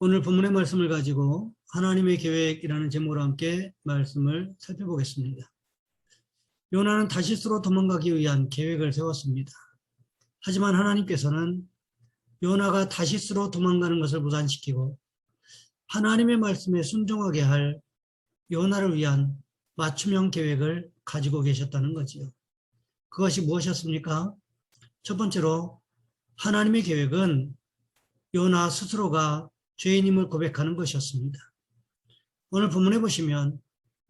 오늘 본문의 말씀을 가지고 하나님의 계획이라는 제목으로 함께 말씀을 살펴보겠습니다. 요나는 다시스로 도망가기 위한 계획을 세웠습니다. 하지만 하나님께서는 요나가 다시스로 도망가는 것을 무산시키고 하나님의 말씀에 순종하게 할 요나를 위한 맞춤형 계획을 가지고 계셨다는 거지요. 그것이 무엇이었습니까? 첫 번째로 하나님의 계획은 요나 스스로가 죄인임을 고백하는 것이었습니다. 오늘 본문에 보시면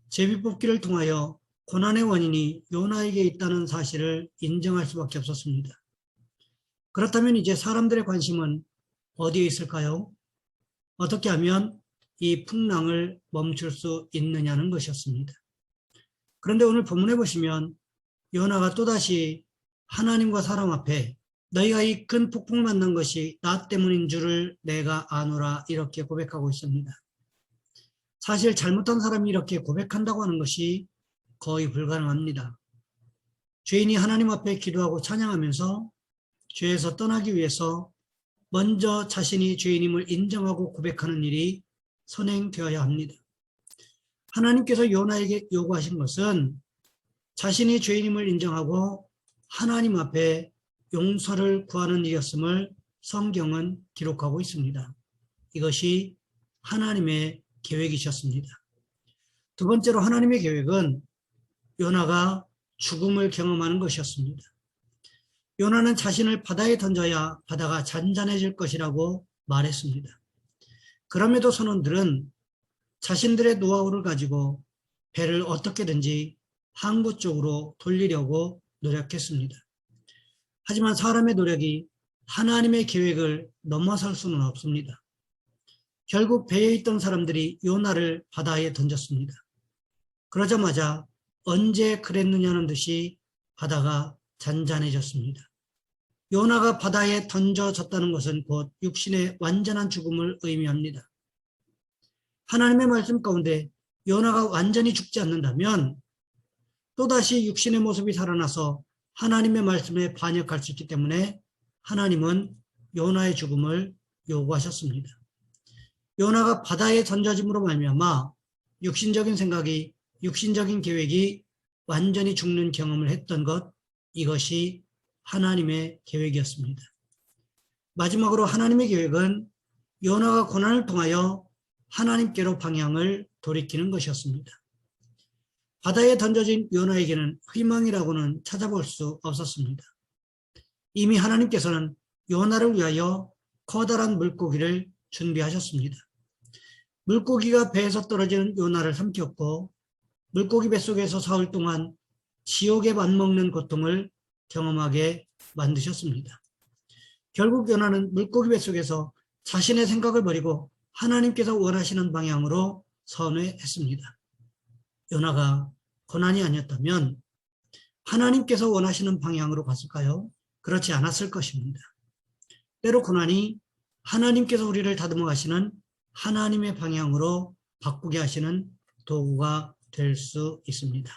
제비뽑기를 통하여 고난의 원인이 요나에게 있다는 사실을 인정할 수밖에 없었습니다. 그렇다면 이제 사람들의 관심은 어디에 있을까요? 어떻게 하면 이 풍랑을 멈출 수 있느냐는 것이었습니다. 그런데 오늘 본문에 보시면 요나가 또다시 하나님과 사람 앞에 너희가 이 큰 폭풍을 만난 것이 나 때문인 줄을 내가 아노라 이렇게 고백하고 있습니다. 사실 잘못한 사람이 이렇게 고백한다고 하는 것이 거의 불가능합니다. 죄인이 하나님 앞에 기도하고 찬양하면서 죄에서 떠나기 위해서 먼저 자신이 죄인임을 인정하고 고백하는 일이 선행되어야 합니다. 하나님께서 요나에게 요구하신 것은 자신이 죄인임을 인정하고 하나님 앞에 용서를 구하는 일이었음을 성경은 기록하고 있습니다. 이것이 하나님의 계획이셨습니다. 두 번째로 하나님의 계획은 요나가 죽음을 경험하는 것이었습니다. 요나는 자신을 바다에 던져야 바다가 잔잔해질 것이라고 말했습니다. 그럼에도 선원들은 자신들의 노하우를 가지고 배를 어떻게든지 항구 쪽으로 돌리려고 노력했습니다. 하지만 사람의 노력이 하나님의 계획을 넘어설 수는 없습니다. 결국 배에 있던 사람들이 요나를 바다에 던졌습니다. 그러자마자 언제 그랬느냐는 듯이 바다가 잔잔해졌습니다. 요나가 바다에 던져졌다는 것은 곧 육신의 완전한 죽음을 의미합니다. 하나님의 말씀 가운데 요나가 완전히 죽지 않는다면 또다시 육신의 모습이 살아나서 하나님의 말씀에 반역할 수 있기 때문에 하나님은 요나의 죽음을 요구하셨습니다. 요나가 바다에 던져짐으로 말미암아 육신적인 생각이, 육신적인 계획이 완전히 죽는 경험을 했던 것, 이것이 하나님의 계획이었습니다. 마지막으로 하나님의 계획은 요나가 고난을 통하여 하나님께로 방향을 돌이키는 것이었습니다. 바다에 던져진 요나에게는 희망이라고는 찾아볼 수 없었습니다. 이미 하나님께서는 요나를 위하여 커다란 물고기를 준비하셨습니다. 물고기가 배에서 떨어지는 요나를 삼켰고 물고기 뱃속에서 사흘 동안 지옥에 맞먹는 고통을 경험하게 만드셨습니다. 결국 요나는 물고기 뱃속에서 자신의 생각을 버리고 하나님께서 원하시는 방향으로 선회했습니다. 요나가 고난이 아니었다면 하나님께서 원하시는 방향으로 갔을까요? 그렇지 않았을 것입니다. 때로 고난이 하나님께서 우리를 다듬어 가시는 하나님의 방향으로 바꾸게 하시는 도구가 될 수 있습니다.